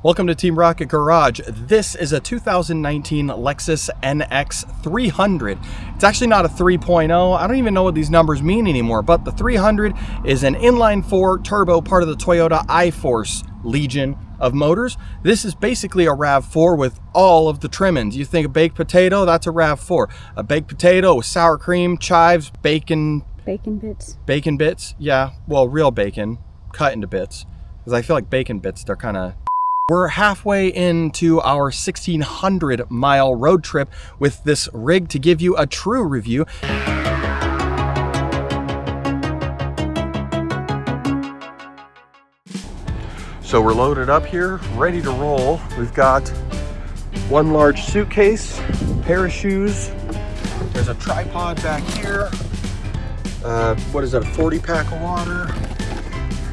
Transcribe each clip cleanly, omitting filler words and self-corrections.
Welcome to Team Rocket Garage. This is a 2019 Lexus NX300. It's actually not a 3.0. I don't even know what these numbers mean anymore, but the 300 is an inline 4 turbo, part of the Toyota iForce legion of motors. This is basically a RAV4 with all of the trimmings. You think a baked potato, that's a RAV4. A baked potato with sour cream, chives, bacon bits. Bacon bits, yeah. Well, real bacon, cut into bits. Because I feel like bacon bits, they're kind of... We're halfway into our 1,600 mile road trip with this rig to give you a true review. So we're loaded up here, ready to roll. We've got one large suitcase, pair of shoes. There's a tripod back here. What is that, a 40 pack of water?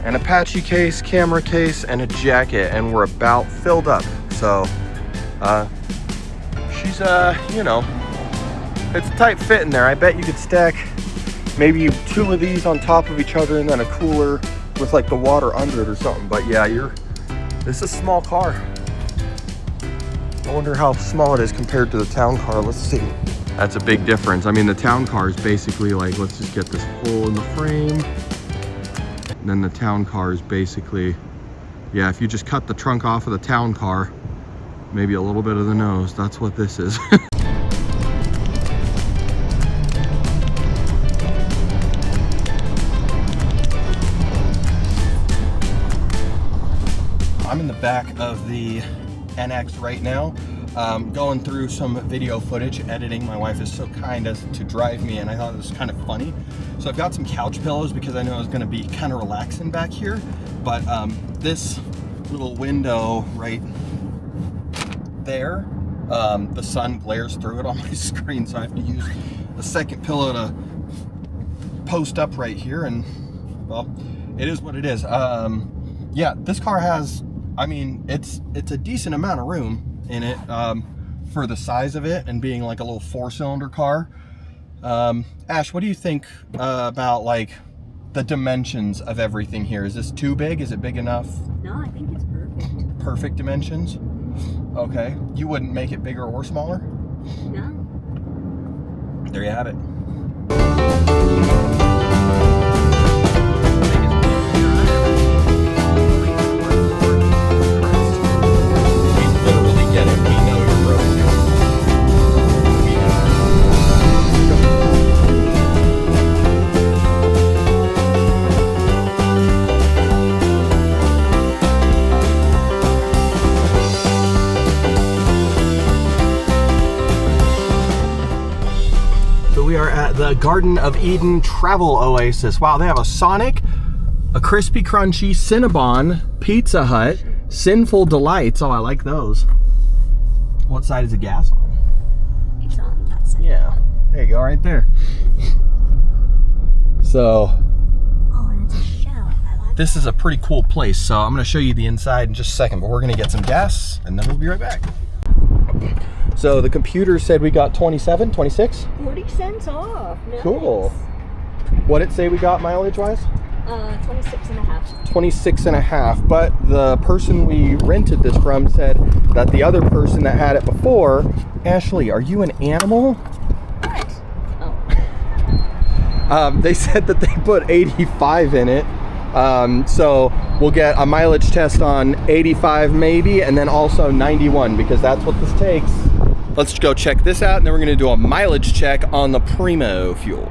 An Apache case, camera case, and a jacket, and we're about filled up. So, she's, you know, it's a tight fit in there. I bet you could stack maybe 2 of these on top of each other and then a cooler with like the water under it or something. But yeah, this is a small car. I wonder how small it is compared to the town car. Let's see. That's a big difference. I mean, the town car is basically like, let's just get this hole in the frame. And then the town car is basically, yeah, if you just cut the trunk off of the town car, maybe a little bit of the nose, that's what this is. I'm in the back of the NX right now, going through some video footage, editing. My wife is so kind as to drive me, and I thought it was kind of funny. So I've got some couch pillows because I know it's going to be kind of relaxing back here. But this little window right there, the sun glares through it on my screen, so I have to use a second pillow to post up right here. And well, it is what it is. Yeah, this car has, I mean, it's a decent amount of room in it for the size of it and being like a little 4-cylinder car. Ash, what do you think about like the dimensions of everything here? Is this too big? Is it big enough? No, I think it's perfect. Perfect dimensions? Okay. You wouldn't make it bigger or smaller? No. There you have it. We are at the Garden of Eden Travel Oasis. Wow, they have a Sonic, a Crispy Crunchy, Cinnabon, Pizza Hut, Sinful Delights. Oh, I like those. What side is the gas on? It's on that side. Yeah, there you go, right there. So, oh, and it's a shell. I like this is a pretty cool place. So I'm going to show you the inside in just a second, but we're going to get some gas and then we'll be right back. So the computer said we got 27, 26? 40 cents off. Nice. Cool. What did it say we got mileage-wise? 26 and a half. 26 and a half, but the person we rented this from said that the other person that had it before, Ashley, are you an animal? What? Oh. They said that they put 85 in it. So we'll get a mileage test on 85 maybe, and then also 91, because that's what this takes. Let's go check this out, and then we're gonna do a mileage check on the Primo fuel.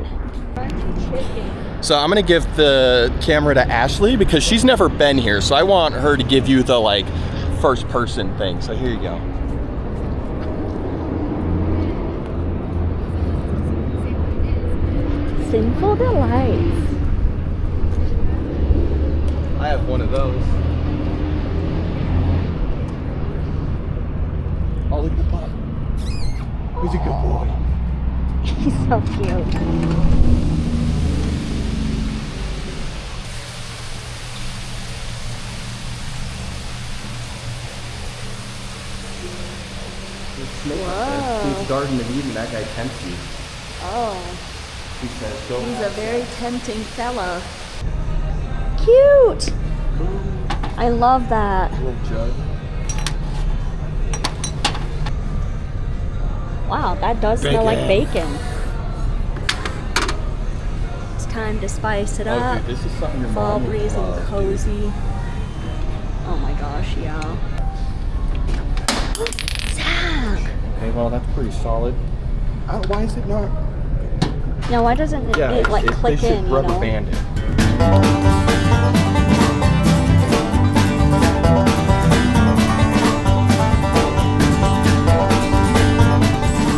So I'm gonna give the camera to Ashley because she's never been here, so I want her to give you the like first person thing. So here you go. Sinful Delights. I have one of those. Oh, look at the pup. He's a good boy. He's so cute. Whoa. Who's Garden of Eden? That guy tempts you. Oh. He says, go. He's a very tempting fella. Cute! I love that. Little jug. Wow, that does smell like bacon. It's time to spice it up. Dude, this is something your Fall mom would breeze love, and cozy. Oh my gosh, yeah. Zach! Okay, well, that's pretty solid. Why is it not? Now, why doesn't it like click they should in, you rubber know? band it.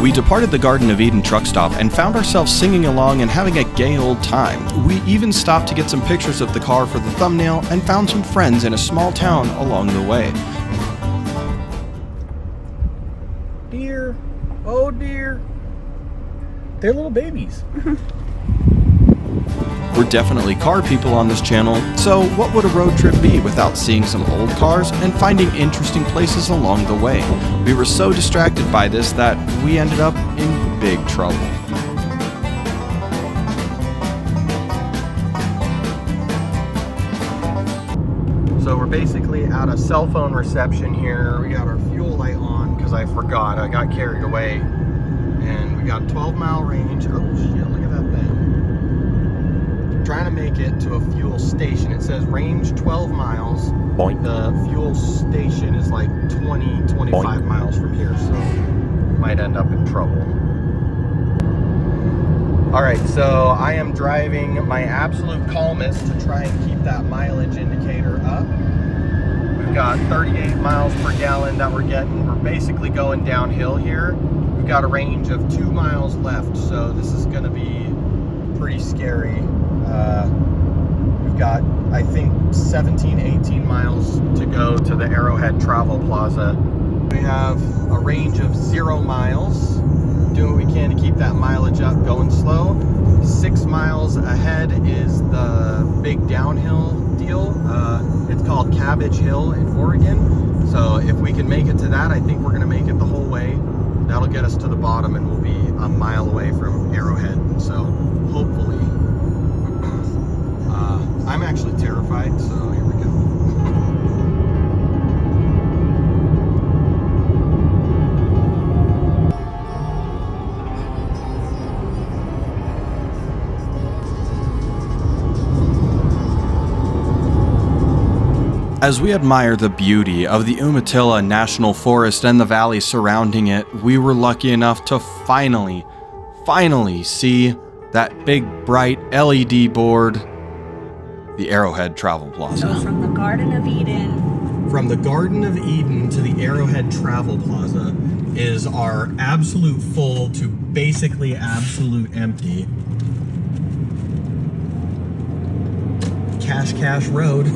We departed the Garden of Eden truck stop and found ourselves singing along and having a gay old time. We even stopped to get some pictures of the car for the thumbnail and found some friends in a small town along the way. Deer, oh dear, they're little babies. We're definitely car people on this channel, so what would a road trip be without seeing some old cars and finding interesting places along the way? We were so distracted by this that we ended up in big trouble. So we're basically out of cell phone reception here. We got our fuel light on because I forgot, I got carried away. And we got 12-mile range. Oh shit, look at that thing. Trying to make it to a fuel station. It says range 12 miles. Boink. The fuel station is like 20, 25 Boink. Miles from here, so might end up in trouble. All right, so I am driving my absolute calmest to try and keep that mileage indicator up. We've got 38 miles per gallon that we're getting. We're basically going downhill here. We've got a range of 2 miles left, so this is gonna be pretty scary. We've got, I think, 17, 18 miles to go to the Arrowhead Travel Plaza. We have a range of 0 miles. Doing what we can to keep that mileage up, going slow. 6 miles ahead is the big downhill deal. It's called Cabbage Hill in Oregon. So if we can make it to that, I think we're gonna make it the whole way. That'll get us to the bottom and we'll be a mile away from Arrowhead. So hopefully, I'm actually terrified, so here we go. As we admire the beauty of the Umatilla National Forest and the valley surrounding it, we were lucky enough to finally see that big bright LED board, the Arrowhead Travel Plaza. So from the Garden of Eden. From the Garden of Eden to the Arrowhead Travel Plaza is our absolute full to basically absolute empty Cash Road.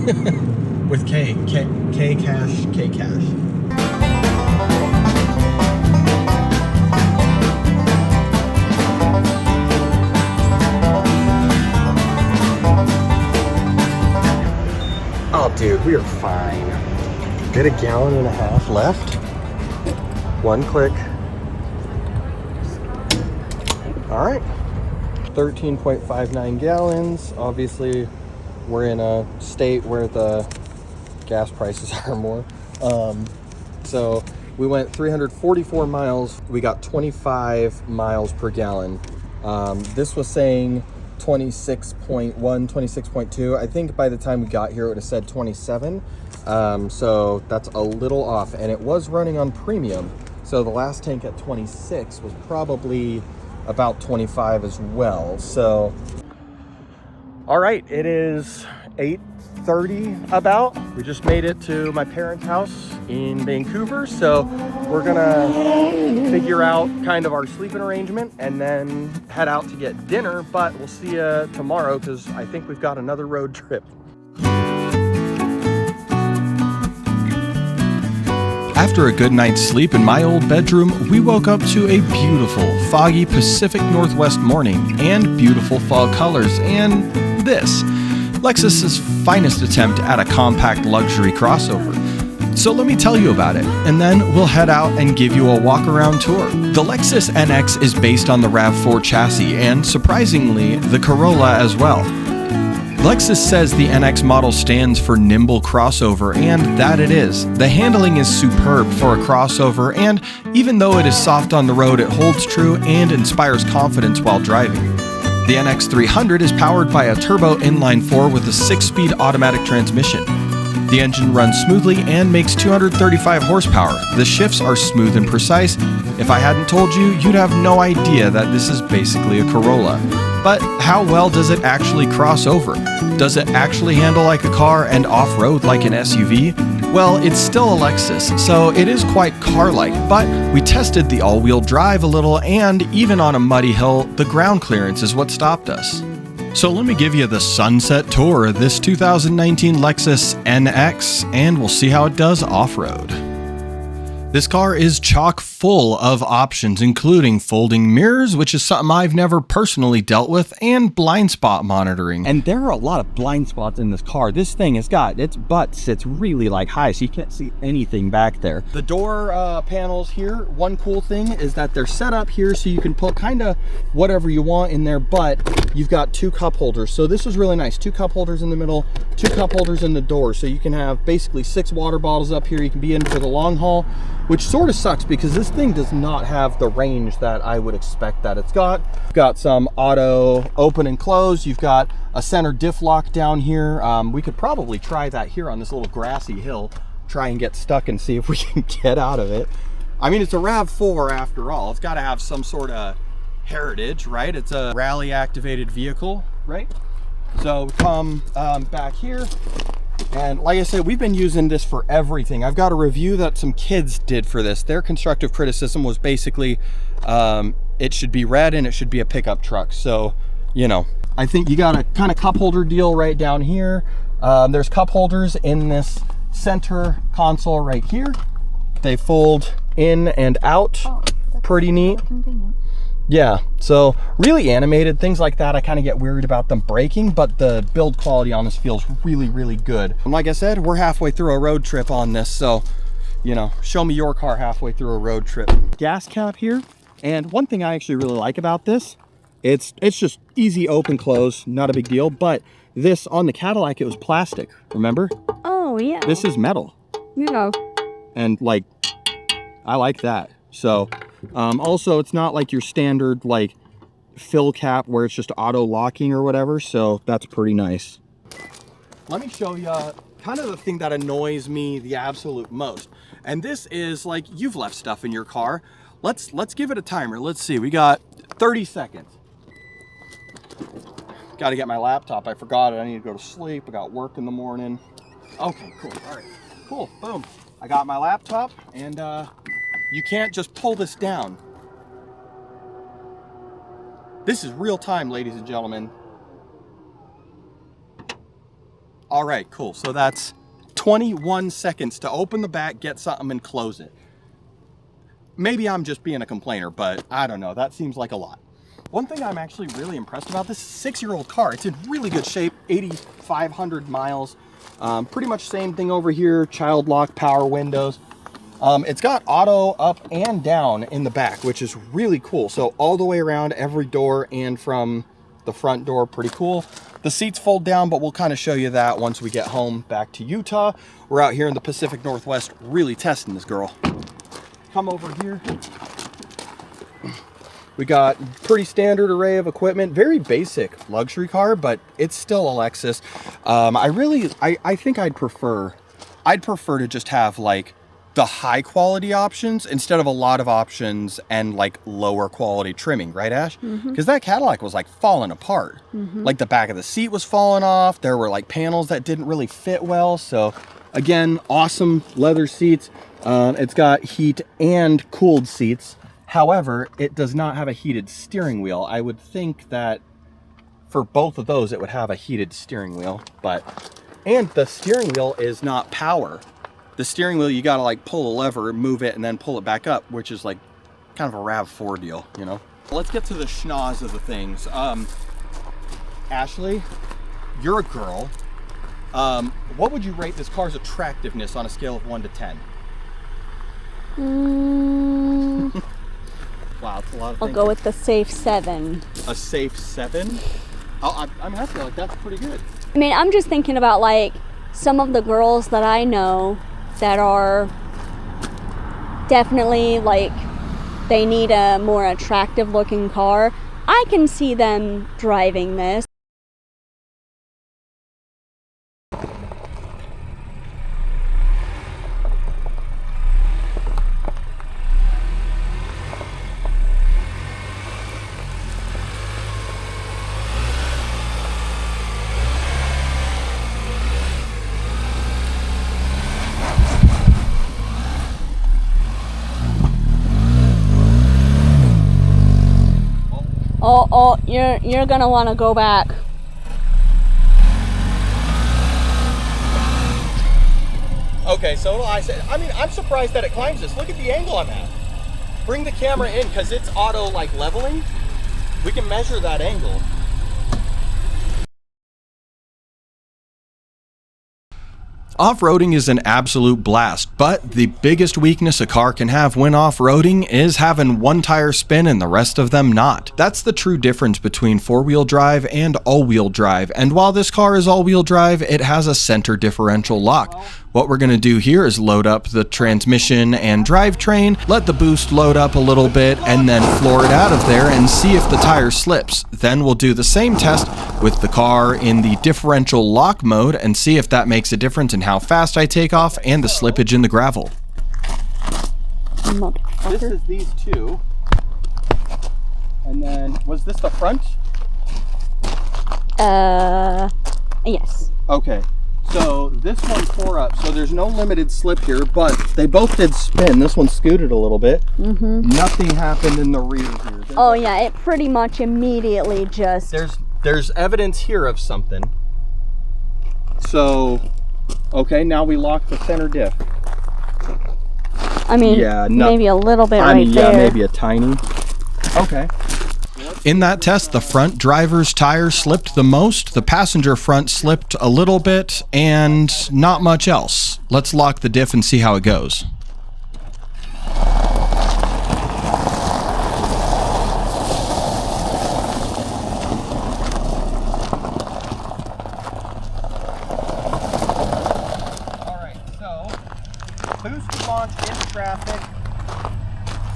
With K Cash. Oh, dude, we are fine. Get a gallon and a half left. One click. All right. 13.59 gallons. Obviously, we're in a state where the gas prices are more. So we went 344 miles. We got 25 miles per gallon. This was saying 26.1, 26.2. I think by the time we got here, it would have said 27. So that's a little off, and it was running on premium. So the last tank at 26 was probably about 25 as well. So, all right, it is 8:30 about. We just made it to my parents' house in Vancouver, so we're gonna figure out kind of our sleeping arrangement and then head out to get dinner, but we'll see you tomorrow because I think we've got another road trip. After a good night's sleep in my old bedroom, we woke up to a beautiful, foggy Pacific Northwest morning and beautiful fall colors and this, Lexus's finest attempt at a compact luxury crossover. So let me tell you about it, and then we'll head out and give you a walk-around tour. The Lexus NX is based on the RAV4 chassis and, surprisingly, the Corolla as well. Lexus says the NX model stands for nimble crossover, and that it is. The handling is superb for a crossover, and even though it is soft on the road, it holds true and inspires confidence while driving. The NX300 is powered by a turbo inline 4 with a 6-speed automatic transmission. The engine runs smoothly and makes 235 horsepower. The shifts are smooth and precise. If I hadn't told you, you'd have no idea that this is basically a Corolla. But how well does it actually cross over? Does it actually handle like a car and off-road like an SUV? Well, it's still a Lexus, so it is quite car-like, but we tested the all-wheel drive a little, and even on a muddy hill, the ground clearance is what stopped us. So let me give you the sunset tour of this 2019 Lexus NX, and we'll see how it does off-road. This car is chock full of options, including folding mirrors, which is something I've never personally dealt with, and blind spot monitoring. And there are a lot of blind spots in this car. This thing has got, its butt sits really like high, so you can't see anything back there. The door panels here, one cool thing is that they're set up here so you can put kind of whatever you want in there, but you've got 2 cup holders. So this is really nice. 2 cup holders in the middle, 2 cup holders in the door. So you can have basically 6 water bottles up here. You can be in for the long haul, which sort of sucks because this thing does not have the range that I would expect that it's got. You've got some auto open and close. You've got a center diff lock down here. We could probably try that here on this little grassy hill, try and get stuck and see if we can get out of it. I mean, it's a RAV4 after all. It's got to have some sort of heritage, right? It's a rally activated vehicle, right? So we come back here. And like I said, we've been using this for everything. I've got a review that some kids did for this. Their constructive criticism was basically it should be red and it should be a pickup truck. So, you know, I think you got a kind of cup holder deal right down here. There's cup holders in this center console right here. They fold in and out. Oh, pretty neat. Yeah, so really animated, things like that, I kind of get worried about them breaking, but the build quality on this feels really, really good. And like I said, we're halfway through a road trip on this, so, you know, show me your car halfway through a road trip. Gas cap here, and one thing I actually really like about this, it's just easy open close, not a big deal, but this, on the Cadillac, it was plastic, remember? Oh, yeah. This is metal. Yeah. And, like, I like that, so... also, it's not like your standard like fill cap where it's just auto locking or whatever, so that's pretty nice. Let me show you kind of the thing that annoys me the absolute most, and this is like you've left stuff in your car. Let's give it a timer. Let's see, we got 30 seconds. Got to get my laptop. I forgot it. I need to go to sleep. I got work in the morning. Okay, cool. All right, cool. Boom. I got my laptop, and you can't just pull this down. This is real time, ladies and gentlemen. All right, cool. So that's 21 seconds to open the back, get something, and close it. Maybe I'm just being a complainer, but I don't know. That seems like a lot. One thing I'm actually really impressed about, this 6-year-old car, it's in really good shape, 8,500 miles. Pretty much same thing over here, child lock, power windows. It's got auto up and down in the back, which is really cool. So all the way around every door and from the front door, pretty cool. The seats fold down, but we'll kind of show you that once we get home back to Utah. We're out here in the Pacific Northwest really testing this girl. Come over here. We got pretty standard array of equipment, very basic luxury car, but it's still a Lexus. I think I'd prefer to just have like the high quality options instead of a lot of options and like lower quality trimming, right, Ash? Because that Cadillac was like falling apart. Like the back of the seat was falling off. There were like panels that didn't really fit well. So again, awesome leather seats. It's got heat and cooled seats. However, it does not have a heated steering wheel. I would think that for both of those, it would have a heated steering wheel, and the steering wheel is not power. The steering wheel, you gotta like pull a lever, move it, and then pull it back up, which is like kind of a RAV4 deal, you know? Let's get to the schnoz of the things. Ashley, you're a girl. What would you rate this car's attractiveness on a scale of 1 to 10? Wow, it's a lot of things. I'll go with the safe 7. A safe 7? I mean, I feel like that's pretty good. I mean, I'm just thinking about like some of the girls that I know that are definitely like they need a more attractive looking car. I can see them driving this. Oh, you're gonna want to go back. Okay, so I said, I mean, I'm surprised that it climbs this. Look at the angle I'm at. Bring the camera in, because it's auto like leveling. We can measure that angle. Off-roading is an absolute blast, but the biggest weakness a car can have when off-roading is having one tire spin and the rest of them not. That's the true difference between four-wheel drive and all-wheel drive, and while this car is all-wheel drive, it has a center differential lock. What we're going to do here is load up the transmission and drivetrain, let the boost load up a little bit, and then floor it out of there and see if the tire slips. Then we'll do the same test with the car in the differential lock mode and see if that makes a difference in how fast I take off and the slippage in the gravel. This is these two. And then, was this the front? Yes. Okay. So this one tore up, so there's no limited slip here, but they both did spin. This one scooted a little bit. Nothing happened in the rear here. Oh yeah, it pretty much immediately just... There's evidence here of something. So, okay, now we lock the center diff. I mean, yeah, maybe a little bit right there. Yeah, maybe a tiny. Okay. In that test, the front driver's tire slipped the most, the passenger front slipped a little bit, and not much else. Let's lock the diff and see how it goes. Alright, so, boost launch in traffic.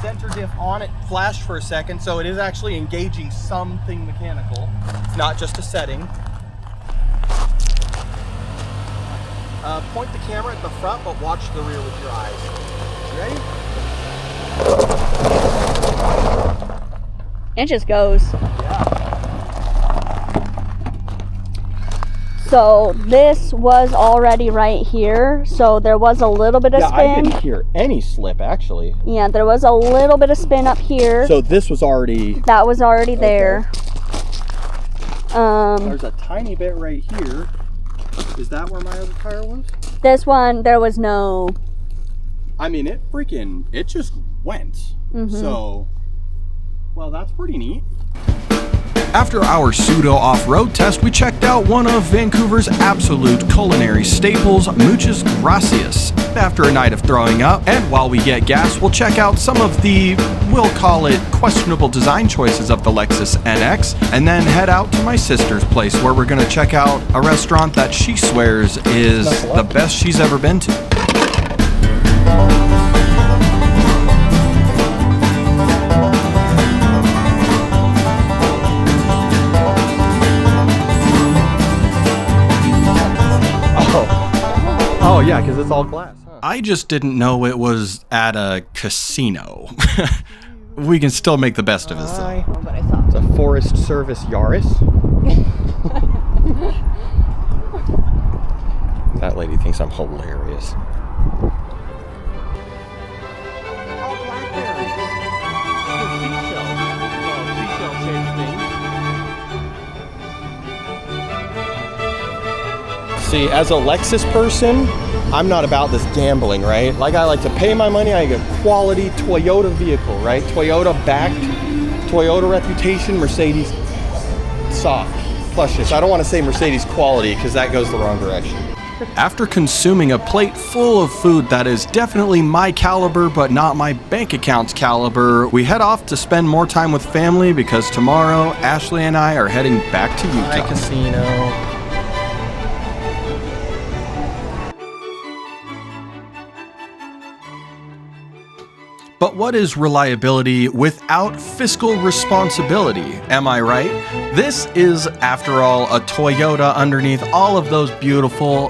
Center diff on it, flash for a second, so it is actually engaging something mechanical. It's not just a setting. Point the camera at the front, but watch the rear with your eyes. You ready? It just goes. Yeah. So this was already right here, so there was a little bit of spin. I didn't hear any slip, actually. Yeah, there was a little bit of spin up here. So this was already... That was already there. There's a tiny bit right here. Is that where my other tire was? This one, there was no... I mean, it just went. So, well, that's pretty neat. After our pseudo off-road test, we checked out one of Vancouver's absolute culinary staples, Muchas Gracias, after a night of throwing up. And while we get gas, we'll check out some of the, we'll call it, questionable design choices of the Lexus NX, and then head out to my sister's place, where we're going to check out a restaurant that she swears is the best she's ever been to. Oh yeah, because it's all glass. Huh? I just didn't know it was at a casino. We can still make the best of it. It's a Forest Service Yaris. That lady thinks I'm hilarious. Oh, blackberries. See, as a Lexus person, I'm not about this gambling, right? Like, I like to pay my money, I get quality Toyota vehicle, right? Toyota backed, Toyota reputation, Mercedes soft, plushness. I don't want to say Mercedes quality because that goes the wrong direction. After consuming a plate full of food that is definitely my caliber but not my bank account's caliber, we head off to spend more time with family because tomorrow Ashley and I are heading back to Utah. Hi, casino. But what is reliability without fiscal responsibility? Am I right? This is, after all, a Toyota underneath all of those beautiful,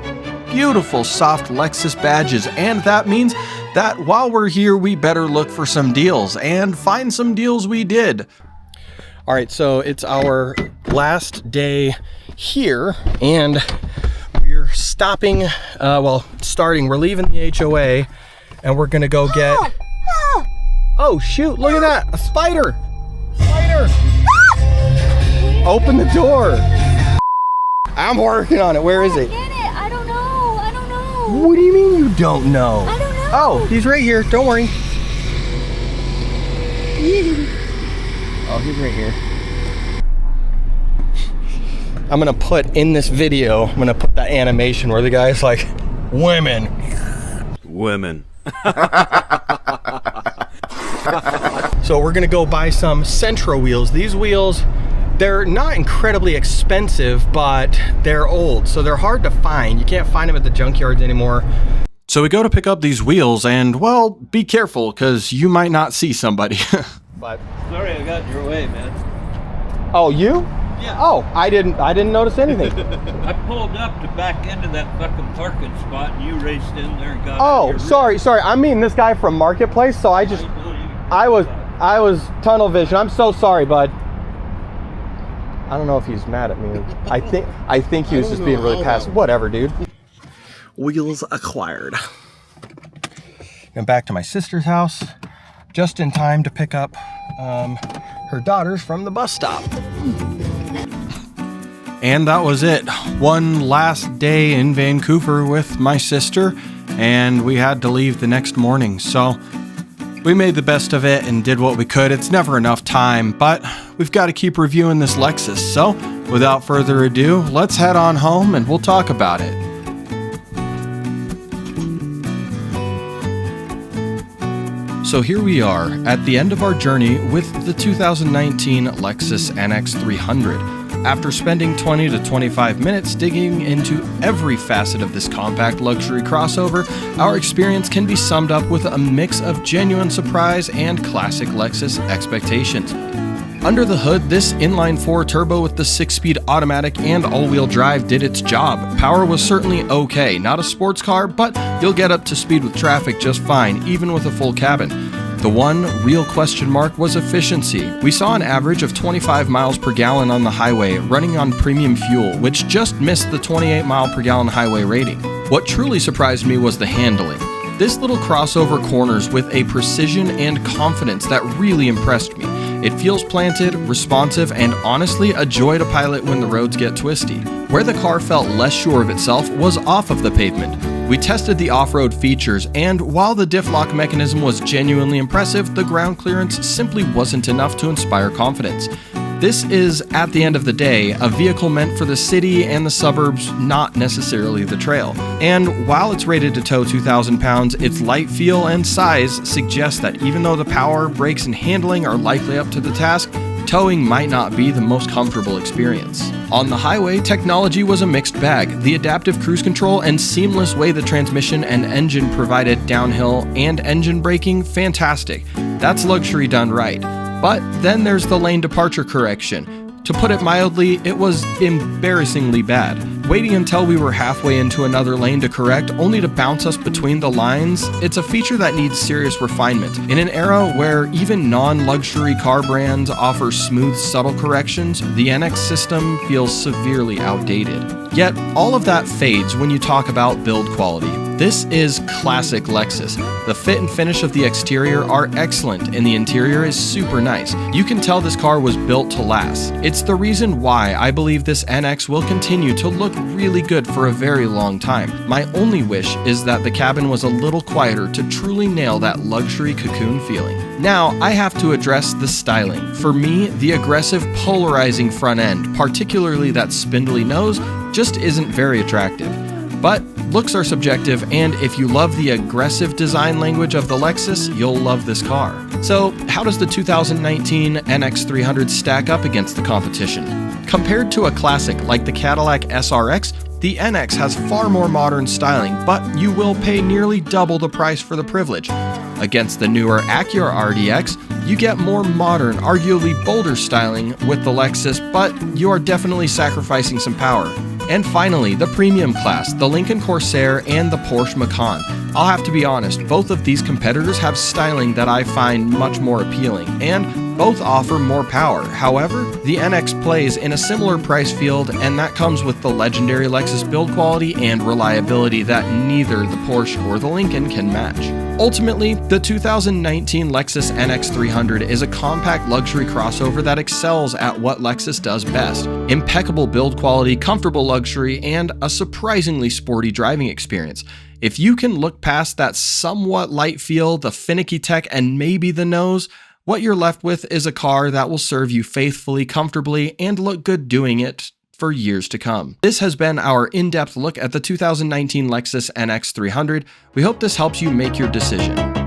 beautiful soft Lexus badges, and that means that while we're here, we better look for some deals, and find some deals we did. All right, so it's our last day here, and we're stopping, we're leaving the HOA, and we're gonna go get, oh shoot, look at that, a spider! Spider! Open the door! I'm working on it, where is it? I don't know. What do you mean you don't know? I don't know. Oh, he's right here, don't worry. Oh, he's right here. I'm gonna put in this video, I'm gonna put that animation where the guy's like, women. So we're gonna go buy some Centro wheels. These wheels, they're not incredibly expensive, but they're old, so they're hard to find. You can't find them at the junkyards anymore. So we go to pick up these wheels, and well, be careful, because you might not see somebody. But sorry, I got in your way, man. oh, you? Yeah. Oh, I didn't notice anything. I pulled up to back into that fucking parking spot, and you raced in there and got. Oh, sorry. I mean this guy from Marketplace, so I was tunnel vision. I'm so sorry, bud. I don't know if he's mad at me. I think he was just being really passive. Whatever, dude. Wheels acquired. And back to my sister's house, just in time to pick up her daughters from the bus stop. And that was it. One last day in Vancouver with my sister, and we had to leave the next morning. So we made the best of it and did what we could. It's never enough time, but we've got to keep reviewing this Lexus. So without further ado, let's head on home and we'll talk about it. So here we are at the end of our journey with the 2019 Lexus NX300. After spending 20 to 25 minutes digging into every facet of this compact luxury crossover, our experience can be summed up with a mix of genuine surprise and classic Lexus expectations. Under the hood, this inline 4 turbo with the 6-speed automatic and all-wheel drive did its job. Power was certainly okay, not a sports car, but you'll get up to speed with traffic just fine, even with a full cabin. The one real question mark was efficiency. We saw an average of 25 miles per gallon on the highway, running on premium fuel, which just missed the 28 mile per gallon highway rating. What truly surprised me was the handling. This little crossover corners with a precision and confidence that really impressed me. It feels planted, responsive, and honestly a joy to pilot when the roads get twisty. Where the car felt less sure of itself was off of the pavement. We tested the off-road features, and while the diff lock mechanism was genuinely impressive, the ground clearance simply wasn't enough to inspire confidence. This is, at the end of the day, a vehicle meant for the city and the suburbs, not necessarily the trail. And while it's rated to tow 2,000 pounds, its light feel and size suggest that even though the power, brakes, and handling are likely up to the task, towing might not be the most comfortable experience. On the highway, technology was a mixed bag. The adaptive cruise control and seamless way the transmission and engine provided downhill and engine braking, fantastic. That's luxury done right. But then there's the lane departure correction. To put it mildly, it was embarrassingly bad. Waiting until we were halfway into another lane to correct, only to bounce us between the lines, it's a feature that needs serious refinement. In an era where even non-luxury car brands offer smooth, subtle corrections, the NX system feels severely outdated. Yet, all of that fades when you talk about build quality. This is classic Lexus. The fit and finish of the exterior are excellent and the interior is super nice. You can tell this car was built to last. It's the reason why I believe this NX will continue to look really good for a very long time. My only wish is that the cabin was a little quieter to truly nail that luxury cocoon feeling. Now, I have to address the styling. For me, the aggressive, polarizing front end, particularly that spindly nose, just isn't very attractive. But looks are subjective, and if you love the aggressive design language of the Lexus, you'll love this car. So, how does the 2019 NX300 stack up against the competition? Compared to a classic like the Cadillac SRX, the NX has far more modern styling, but you will pay nearly double the price for the privilege. Against the newer Acura RDX, you get more modern, arguably bolder styling with the Lexus, but you are definitely sacrificing some power. And finally, the premium class, the Lincoln Corsair and the Porsche Macan. I'll have to be honest, both of these competitors have styling that I find much more appealing, and both offer more power. However, the NX plays in a similar price field, and that comes with the legendary Lexus build quality and reliability that neither the Porsche or the Lincoln can match. Ultimately, the 2019 Lexus NX300 is a compact luxury crossover that excels at what Lexus does best: impeccable build quality, comfortable luxury, and a surprisingly sporty driving experience. If you can look past that somewhat light feel, the finicky tech, and maybe the nose, what you're left with is a car that will serve you faithfully, comfortably, and look good doing it for years to come. This has been our in-depth look at the 2019 Lexus NX300. We hope this helps you make your decision.